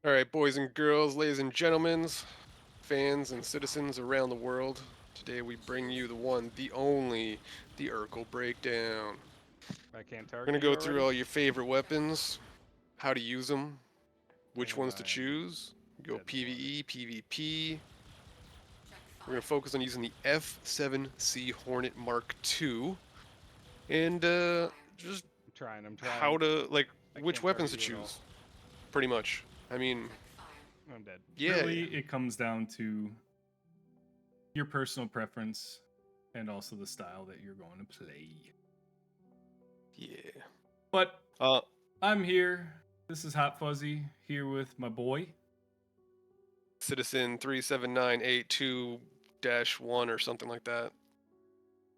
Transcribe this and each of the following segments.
All right, boys and girls, ladies and gentlemen, fans and citizens around the world. Today we bring you the one, the only, the Urkel Breakdown. I can't We're gonna target you go through already? all your favorite weapons, how to use them, which And ones to I'm choose. Go dead in the water. PvE, PvP. We're gonna focus on using the F8C Hornet Mark II, and just I'm how trying. to I which can't weapons target to you at all. choose. Pretty much. I mean, I'm dead. yeah, Really, it comes down to your personal preference and also the style that you're going to play. yeah. But Uh, I'm here. This is Hotfuzy here with my boy. Citizen 37982-1 or something like that.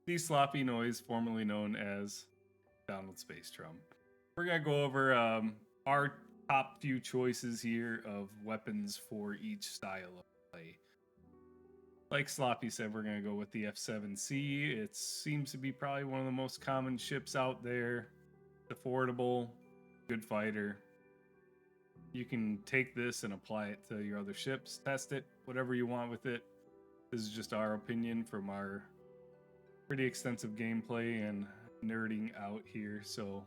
The sloppy noise, formerly known as Donald Space Trump. We're gonna go over our top few choices here of weapons for each style of play. Like Sloppy said, we're gonna go with the F7C. It seems to be probably one of the most common ships out there. Affordable, good fighter. You can take this and apply it to your other ships, test it, whatever you want with it. This is just our opinion from our pretty extensive gameplay and nerding out here. So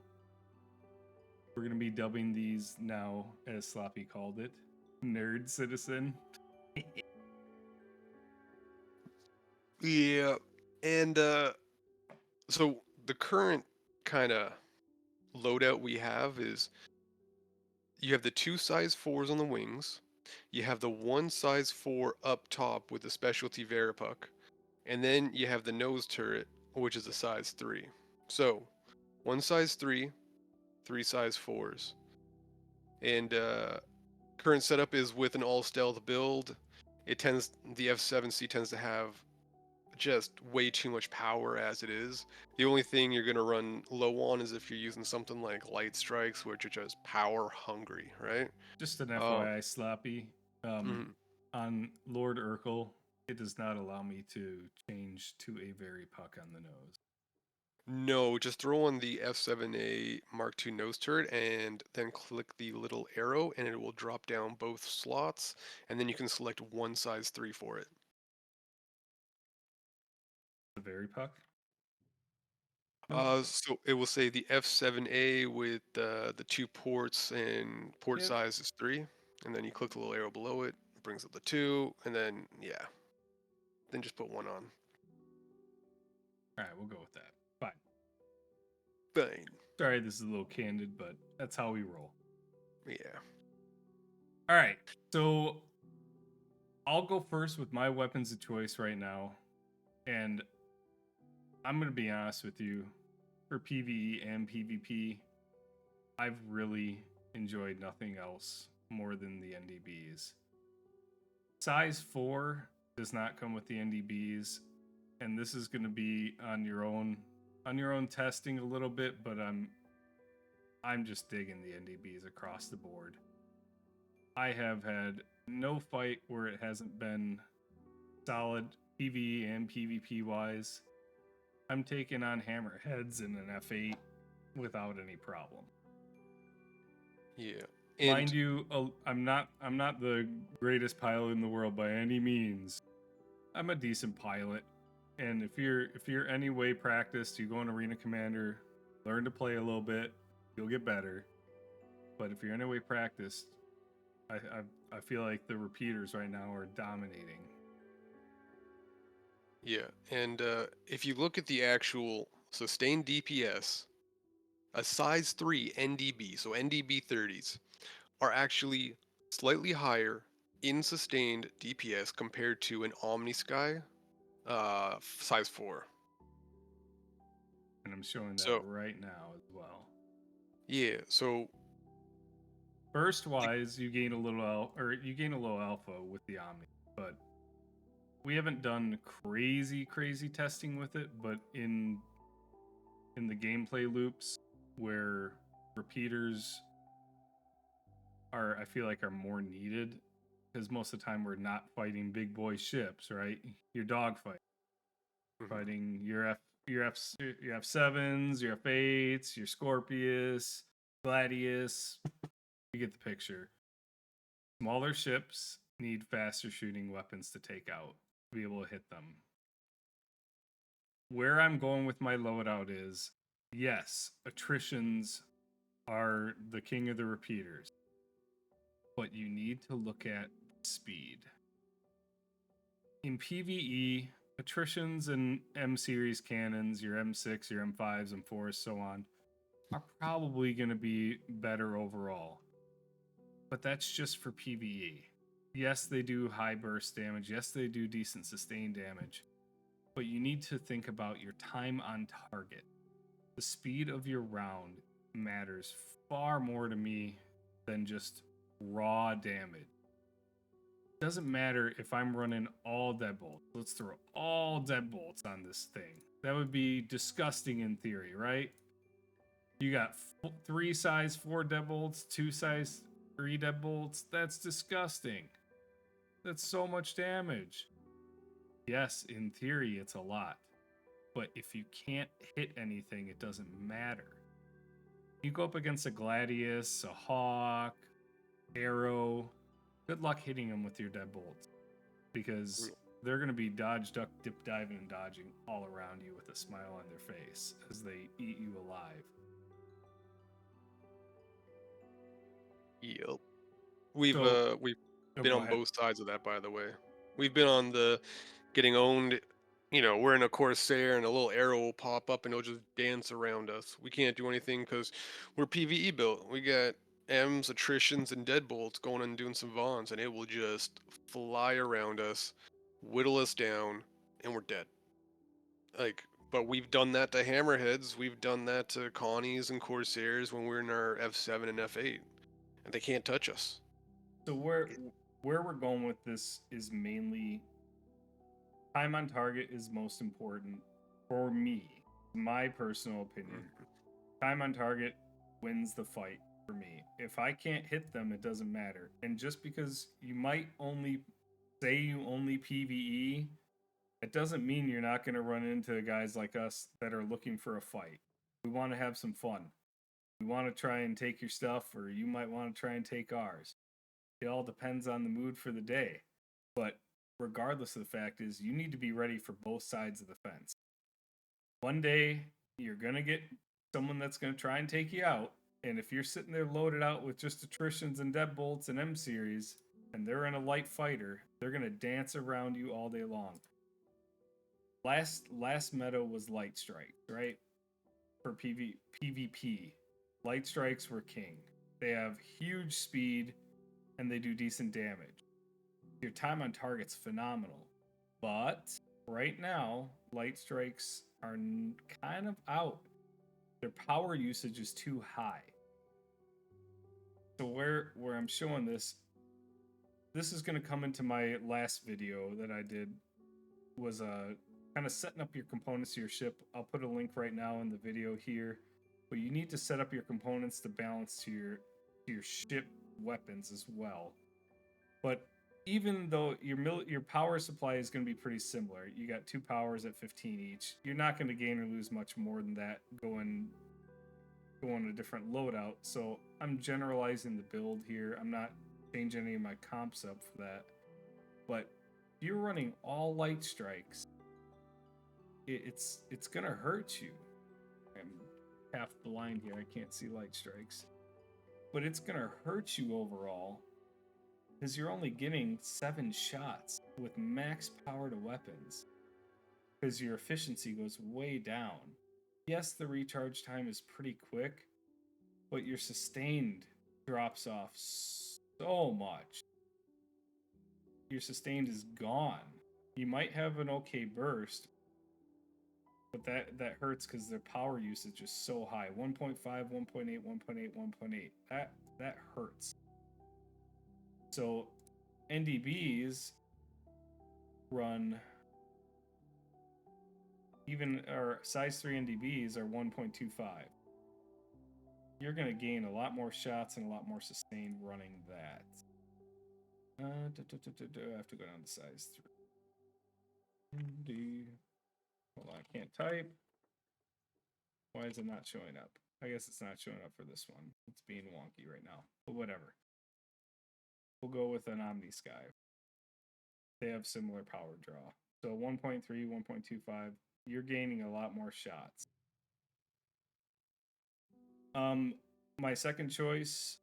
we're going to be dubbing these now, as Sloppy called it, Nerd Citizen. Yeah. And so the current kind of loadout we have is you have the two size 4s on the wings, you have the one size 4 up top with the specialty Veripuck, and then you have the nose turret, which is a size 3. So, one size 3, three size 4s. And current setup is with an all stealth build. The F7C tends to have just way too much power as it is. The only thing you're gonna run low on is if you're using something like light strikes, which are just power hungry, right? Just an Um, FYI, Sloppy. mhm. On Lord Urkel, it does not allow me to change to a very puck on the nose. No, just throw on the F7A Mark II nose turret and then click the little arrow, and it will drop down both slots, and then you can select one size 3 for it. The very puck? No. So it will say the F7A with the two ports and port Yep. size is 3, and then you click the little arrow below it, brings up the 2, and then yeah, then just put one on. All right, we'll go with that. Fine. Fine. Sorry, this is a little candid, but that's how we roll. Yeah. All right, so I'll go first with my weapons of choice right now, and I'm gonna be honest with you. For PvE and PvP, I've really enjoyed nothing else more than the NDBs. Size 4 does not come with the NDBs, and this is going to be on your own testing a little bit, but I'm just digging the NDBs across the board. I have had no fight where it hasn't been solid PvE and PvP wise. I'm taking on hammerheads in an F8 without any problem. Yeah. Mind And you, I'm not the greatest pilot in the world by any means. I'm a decent pilot, and if you're any way practiced, you go in Arena Commander, learn to play a little bit, you'll get better. But if you're any way practiced, I feel like the repeaters right now are dominating. yeah, and if you look at the actual sustained DPS, a size 3 NDB, so NDB 30s, are actually slightly higher in sustained DPS compared to an Omni Sky size 4. And I'm showing that So, right now as well. yeah, so Burst the, wise, you gain a low alpha with the Omni, but we haven't done crazy testing with it, but in the gameplay loops where repeaters are I feel like are more needed because most of the time we're not fighting big boy ships, right? You're dogfighting, mhm, fighting your F7s, your F8s, your Scorpius, Gladius. You get the picture. Smaller ships need faster shooting weapons to take out, to be able to hit them. Where I'm going with my loadout is, yes, attritions are the king of the repeaters, but you need to look at speed. In PvE, attritions and M series cannons, your M6, your M5s, M4s, so on, are probably going to be better overall. But that's just for PvE. Yes, they do high burst damage. Yes, they do decent sustained damage. But you need to think about your time on target. The speed of your round matters far more to me than just raw damage. It doesn't matter if I'm running all deadbolts. Let's throw all deadbolts on this thing. That would be disgusting in theory, right? You got 3 size 4 deadbolts, 2 size 3 deadbolts. That's disgusting. That's so much damage. Yes, in theory, it's a lot. But if you can't hit anything, it doesn't matter. You go up against a Gladius, a Hawk, Arrow. Good luck hitting them with your deadbolts. Because they're going to be dodge, duck, dip, diving, and dodging all around you with a smile on their face as they eat you alive. Yep. We've Oh, been go on ahead. both sides of that, by the way. We've been on the getting owned. You know, we're in a Corsair and a little arrow will pop up and it'll just dance around us. We can't do anything because we're PvE built. We got M's, attritions, and deadbolts going and doing some Vons, and it will just fly around us, whittle us down, and we're dead. Like, but we've done that to Hammerheads. We've done that to Connies and Corsairs when we're in our F7 and F8, and they can't touch us. So where we're going with this is mainly time on target is most important for me. My personal opinion. Time on target wins the fight for me. If I can't hit them, it doesn't matter. And just because you might only say you only PvE, it doesn't mean you're not going to run into guys like us that are looking for a fight. We want to have some fun. We want to try and take your stuff, or you might want to try and take ours. It all depends on the mood for the day. But regardless of the fact is, you need to be ready for both sides of the fence. One day, you're going to get someone that's going to try and take you out. And if you're sitting there loaded out with just attritions and deadbolts and M series, and they're in a light fighter, they're going to dance around you all day long. Last meta was light strikes, right? For PvP. Light strikes were king. They have huge speed and they do decent damage. Your time on target's phenomenal. But right now, light strikes are kind of out. Their power usage is too high. So where I'm showing this is going to come into my last video that I did, was kind of setting up your components to your ship. I'll put a link right now in the video here. But you need to set up your components to balance to your ship weapons as well. But even though your power supply is going to be pretty similar, you got 2 powers at 15 each. You're not going to gain or lose much more than that going a different loadout. So I'm generalizing the build here. I'm not changing any of my comps up for that. But if you're running all light strikes, it's going to hurt you. I'm half blind here. I can't see light strikes. But it's going to hurt you overall, because you're only getting 7 shots with max power to weapons, because your efficiency goes way down. Yes, the recharge time is pretty quick, but your sustained drops off so much. Your sustained is gone. You might have an okay burst, but that hurts because their power usage is so high. 1.5, 1.8, 1.8, 1.8. That hurts. So NDBs run, even our size 3 NDBs are 1.25. You're going to gain a lot more shots and a lot more sustained running that. I have to go down to size 3. ND. Hold on, I can't type. Why is it not showing up? I guess it's not showing up for this one. It's being wonky right now, but whatever. we'll go with an Omni Sky. They have similar power draw. So 1.3, 1.25, you're gaining a lot more shots. My second choice,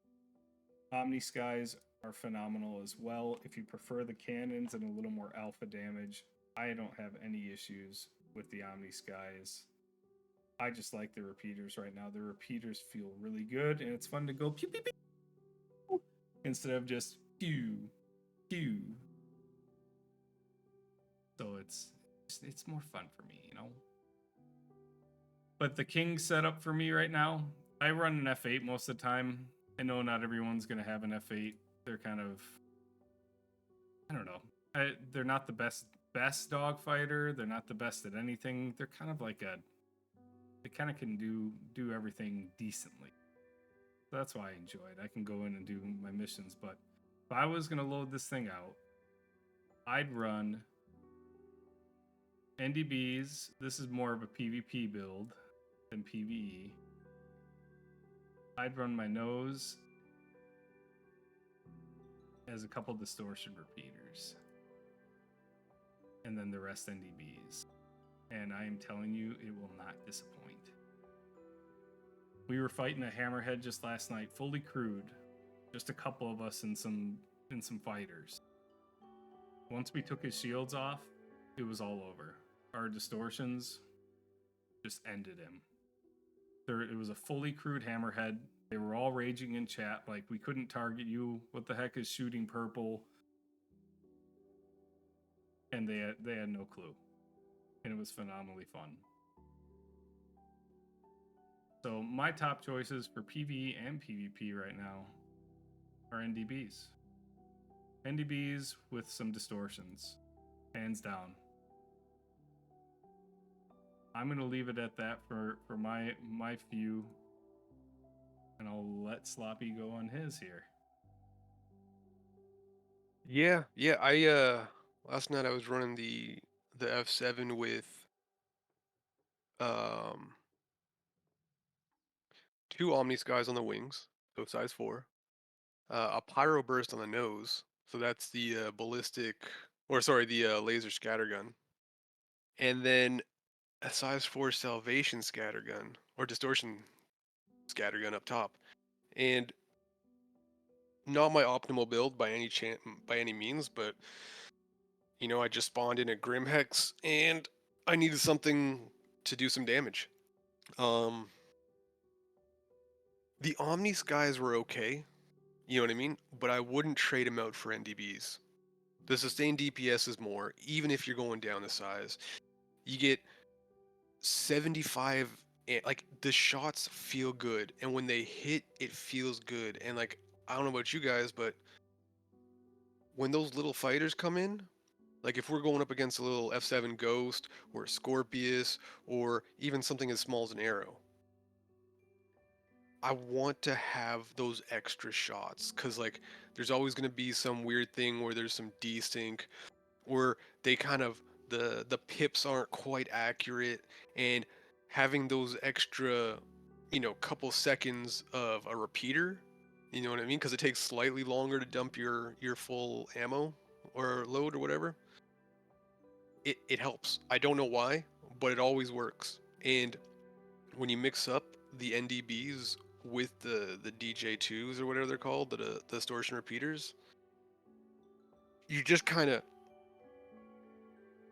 Omni Skies are phenomenal as well. If you prefer the cannons and a little more alpha damage, I don't have any issues with the Omni Skies. I just like the repeaters right now. The repeaters feel really good, and it's fun to go pew pew pew instead of just pew pew. So it's more fun for me, you know. But the king setup for me right now, I run an F8 most of the time. I know not everyone's gonna have an F8. They're kind of, I don't know. They're not the best dog fighter. They're not the best at anything. They're kind of like they kind of can do everything decently. So that's why I enjoy it. I can go in and do my missions. But if I was gonna load this thing out, I'd run NDBs. This is more of a PvP build than PvE. I'd run my nose as a couple distortion repeaters, and then the rest NDBs. And I am telling you, it will not disappoint. We were fighting a hammerhead just last night, fully crewed, just a couple of us and some fighters. Once we took his shields off, it was all over. Our distortions just ended him. It was a fully crewed hammerhead. They were all raging in chat, like, we couldn't target you. What the heck is shooting purple? And they had no clue. And it was phenomenally fun. So my top choices for PvE and PvP right now are NDBs. NDBs with some distortions. Hands down. I'm going to leave it at that for my few. And I'll let Sloppy go on his here. Yeah. I last night I was running the F7 with um 2 Omni Skies on the wings, so size 4. A Pyro Burst on the nose, so that's the the laser scattergun. And then a size 4 Salvation scattergun, or distortion scattergun up top. And not my optimal build by any means, but you know, I just spawned in a Grim Hex and I needed something to do some damage. The Omni Skies were okay, you know what I mean? But I wouldn't trade them out for NDBs. The sustained DPS is more, even if you're going down the size. You get 75, like, the shots feel good, and when they hit, it feels good. And, like, I don't know about you guys, but when those little fighters come in, like if we're going up against a little F7 Ghost or a Scorpius or even something as small as an arrow, I want to have those extra shots, because like there's always going to be some weird thing where there's some desync, or they kind of, the pips aren't quite accurate, and having those extra, you know, couple seconds of a repeater, you know what I mean, because it takes slightly longer to dump your full ammo or load or whatever. It helps. I don't know why, but it always works. And when you mix up the NDBs with the DJ2s or whatever they're called, the distortion repeaters, you just kind of,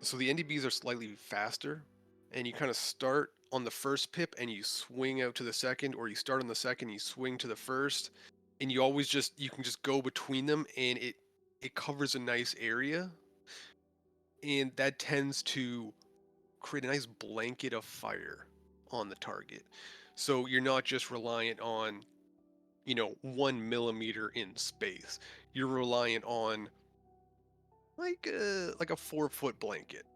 so the NDBs are slightly faster, and you kind of start on the first pip and you swing out to the second, or you start on the second, you swing to the first, and you can just go between them, and it covers a nice area, and that tends to create a nice blanket of fire on the target. So you're not just reliant on, you know, 1 millimeter in space. You're reliant on like a 4 foot blanket.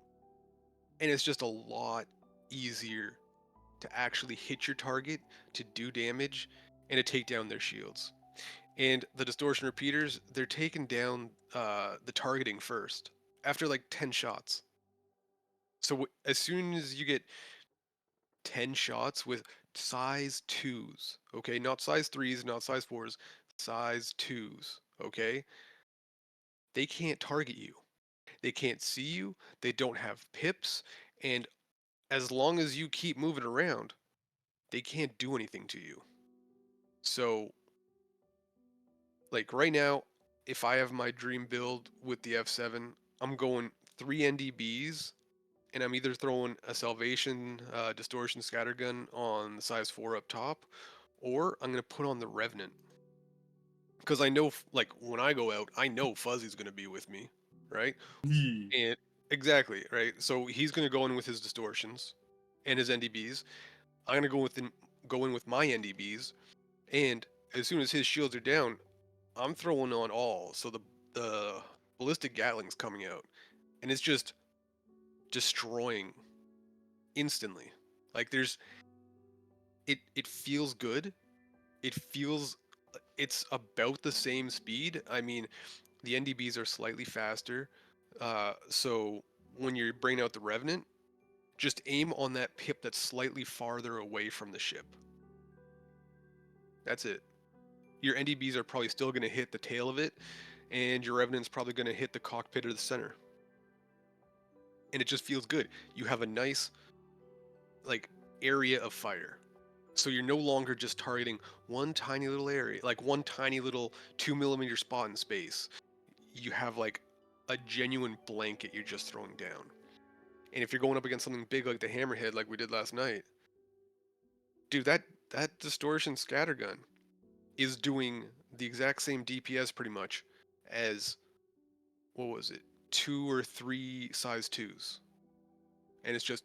And it's just a lot easier to actually hit your target, to do damage, and to take down their shields. And the distortion repeaters, they're taking down the targeting first after like 10 shots. So as soon as you get 10 shots with size 2s, okay? Not size 3s, not size 4s, size 2s, okay? they can't target you. They can't see you. They don't have pips, and as long as you keep moving around, they can't do anything to you. So, like right now, if I have my dream build with the F7, I'm going 3 NDBs, and I'm either throwing a Salvation Distortion Scattergun on the size 4 up top, or I'm going to put on the Revenant. Because I know, like, when I go out, I know Fuzzy's going to be with me, right? Yeah. And exactly, right? So he's going to go in with his distortions and his NDBs. I'm going to go in with my NDBs, and as soon as his shields are down, I'm throwing on all. So the ballistic Gatling's coming out, and it's just destroying instantly. Like it feels good. It feels it's about the same speed. I mean, the NDBs are slightly faster. So when you're bringing out the Revenant, just aim on that pip that's slightly farther away from the ship. That's it. Your NDBs are probably still going to hit the tail of it, and your Revenant's probably going to hit the cockpit or the center. And it just feels good. You have a nice, like, area of fire. So you're no longer just targeting one tiny little area, like one tiny little 2 mm spot in space. You have like a genuine blanket you're just throwing down. And if you're going up against something big like the Hammerhead, like we did last night, dude, that distortion scattergun is doing the exact same DPS pretty much as what was it, 2 or 3 size 2s, and it's just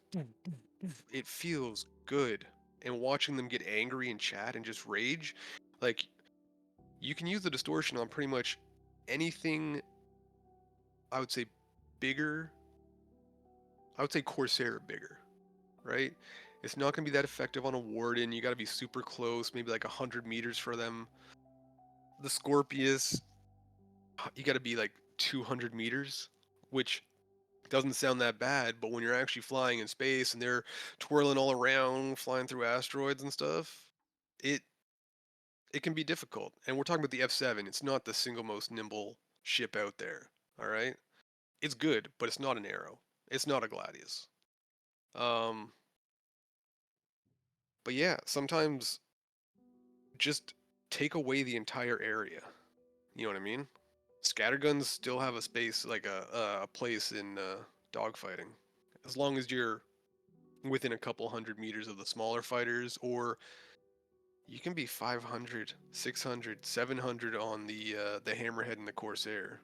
it feels good. And watching them get angry and chat and just rage, like you can use the distortion on pretty much anything. I would say bigger. I would say Corsair bigger, right? It's not going to be that effective on a Warden. You got to be super close, maybe like 100 meters for them. The Scorpius, you got to be like 200 meters, which doesn't sound that bad, but when you're actually flying in space and they're twirling all around, flying through asteroids and stuff, it it can be difficult. And we're talking about the F7. It's not the single most nimble ship out there. All right, it's good, but it's not an Arrow. It's not a Gladius. Um, but yeah, sometimes just take away the entire area. You know what I mean? Scatterguns still have a space, like a place in dogfighting, as long as you're within a couple 100 meters of the smaller fighters, or you can be 500, 600, 700 on the Hammerhead and the Corsair,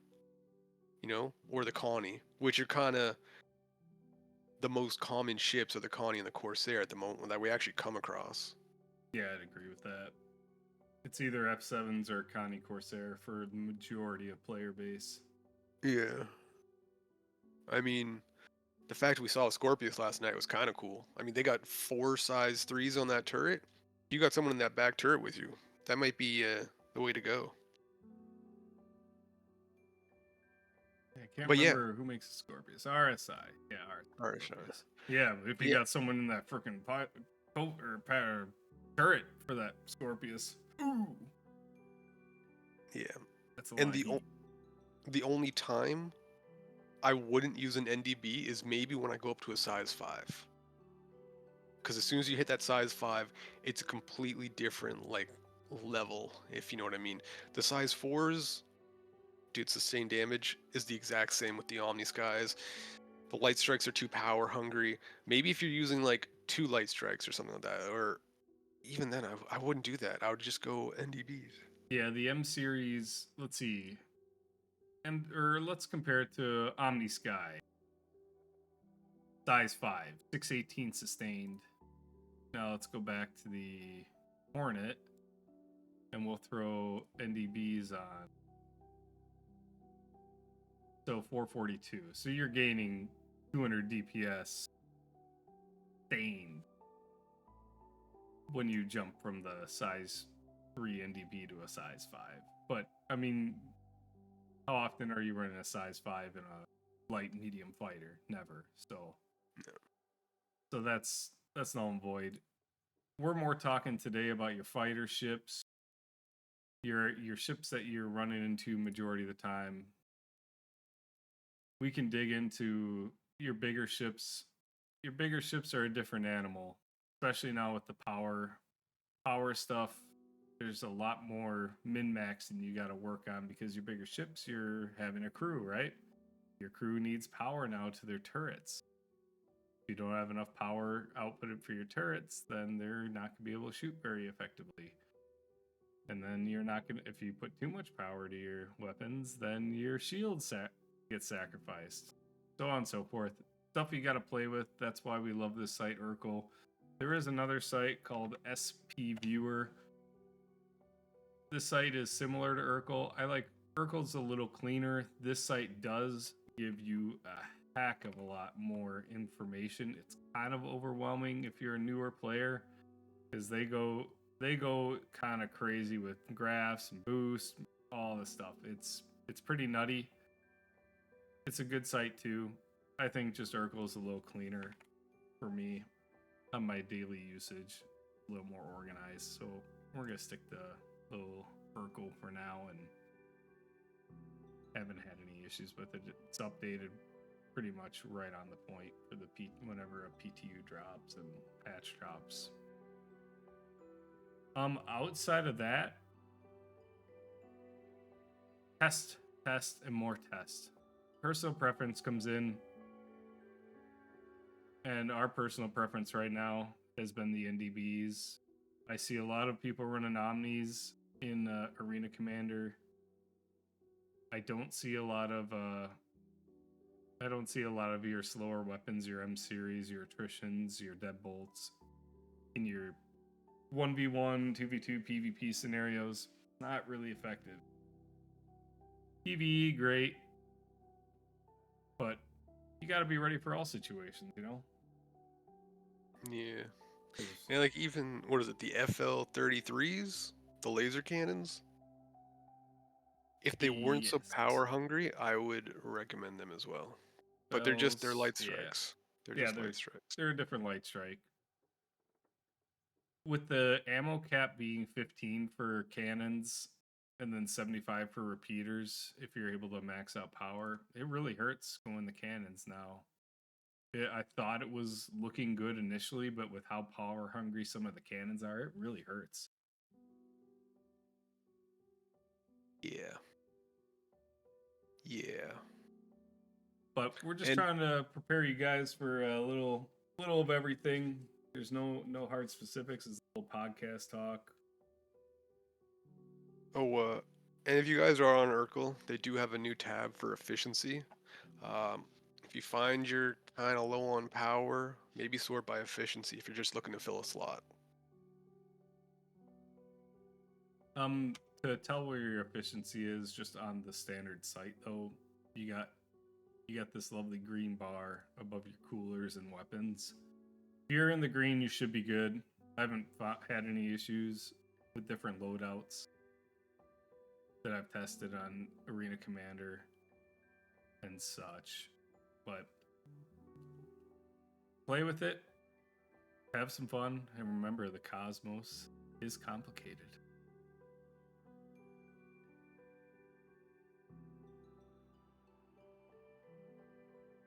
you know, or the Connie, which are kind of the most common ships, are the Connie and the Corsair at the moment that we actually come across. Yeah, I'd agree with that. It's either F7s or Connie Corsair for the majority of player base. Yeah. I mean, the fact we saw Scorpius last night was kind of cool. I mean, they got 4 size 3s on that turret. You got someone in that back turret with you. That might be the way to go. I can't But yeah, remember who makes the Scorpius. RSI. Yeah, RSI. Scorpius. Yeah, but if But you yeah, got someone in that freaking turret for that Scorpius, ooh, yeah. that's a lot And of heat. the only time I wouldn't use an NDB is maybe when I go up to a size 5. Because as soon as you hit that size 5, it's a completely different, like, level, if you know what I mean. The size 4s, dude, sustained damage is the exact same with the Omni Skies. The light strikes are too power hungry. Maybe if you're using like 2 light strikes or something like that, or even then, I wouldn't do that. I would just go NDBs. Yeah, the M series. Let's see, or let's compare it to Omni Sky. Size 5, 618 sustained. Now let's go back to the Hornet, and we'll throw NDBs on. So 442. So you're gaining 200 DPS sustained when you jump from the size 3 NDB to a size 5. But I mean, how often are you running a size 5 in a light medium fighter? Never. So that's null and void. We're more talking today about your fighter ships, your ships that you're running into majority of the time. we can dig into your bigger ships. Your bigger ships are a different animal, especially now with the power stuff. There's a lot more min-maxing you got to work on because your bigger ships, you're having a crew, right? Your crew needs power now to their turrets. If you don't have enough power outputted for your turrets, then they're not going to be able to shoot very effectively. And then you're not going to, if you put too much power to your weapons, then your shields get sacrificed. So on and so forth. Stuff you got to play with. That's why we love this site, Urkel. There is another site called SP Viewer. This site is similar to Urkel. I like Urkel's a little cleaner. This site does give you a heck of a lot more information. It's kind of overwhelming if you're a newer player because they go kind of crazy with graphs and boosts, all this stuff. It's pretty nutty. It's a good site too. I think just Urkel's a little cleaner for me on my daily usage, a little more organized. So we're gonna stick to little Urkel for now, and haven't had any issues with it. It's updated pretty much right on the point for the whenever a PTU drops and patch drops. Outside of that, test, and more test. Personal preference comes in, and our personal preference right now has been the NDBs. I see a lot of people running Omnis in Arena Commander. I don't see a lot of your slower weapons, your M series, your attritions, your deadbolts in your 1v1, 2v2 PvP scenarios. Not really effective. PvE, great, but you got to be ready for all situations, you know? Yeah. Yeah, like even, what is it, the FL33s? The laser cannons? If they weren't so Yes. power hungry, I would recommend them as well. But they're light Yeah. strikes. They're Yeah, just light strikes. they're a different light strike. With the ammo cap being 15 for cannons and then 75 for repeaters, if you're able to max out power, it really hurts going the cannons now. I thought it was looking good initially, but with how power hungry some of the cannons are, it really hurts. Yeah. Yeah. But we're just trying to prepare you guys for a little of everything. There's no hard specifics. It's a little podcast talk. Oh, and if you guys are on Urkel, they do have a new tab for efficiency. If you find you're kind of low on power, maybe sort by efficiency if you're just looking to fill a slot. To tell where your efficiency is just on the standard site though, you got this lovely green bar above your coolers and weapons. If you're in the green, you should be good. I haven't had any issues with different loadouts that I've tested on Arena Commander and such. But play with it, have some fun, and remember the cosmos is complicated.